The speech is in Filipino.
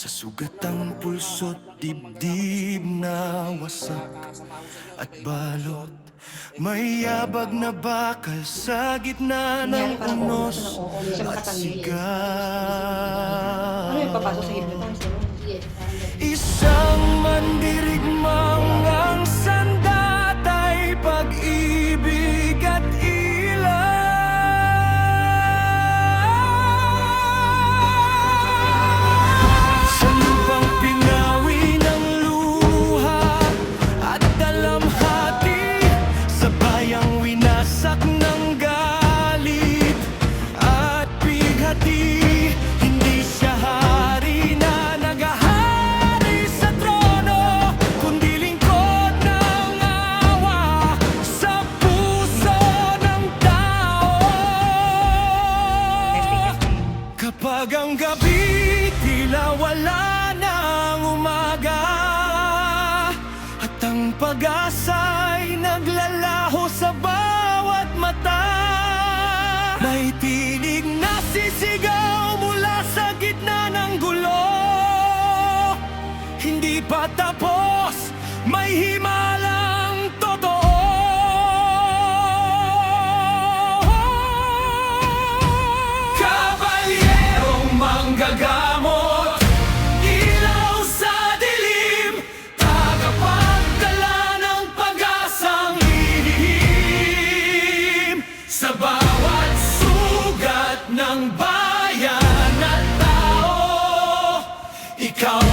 Sa sugat ang pulso't dibdib na wasak at balot, may yabag na bakal sa gitna ng unos at sigaw. Ano yung papasok sa hypnotizer? Isang mandirigmang ang sandatay, pag-ibig at ilaw. Sa lupang pinawi ng luha at dalamhati, sa bayang winasak ng galit at bighati. Hindi siya hari na naghahari sa trono, kundi lingkod ng awa sa puso ng tao. Kapag ang gabi tila wala ng umaga, at ang pag-asa'y naglalaho sa bawat mata, may tinig na sisigaw mula sa gitna ng gulo. Hindi pa tapos, may himalang totoo. Kabalyerong manggagamot, ilaw sa dilim, tagapagdala ng pag-asang lihim. Sa bawat sugat ng bayan at tao, ikaw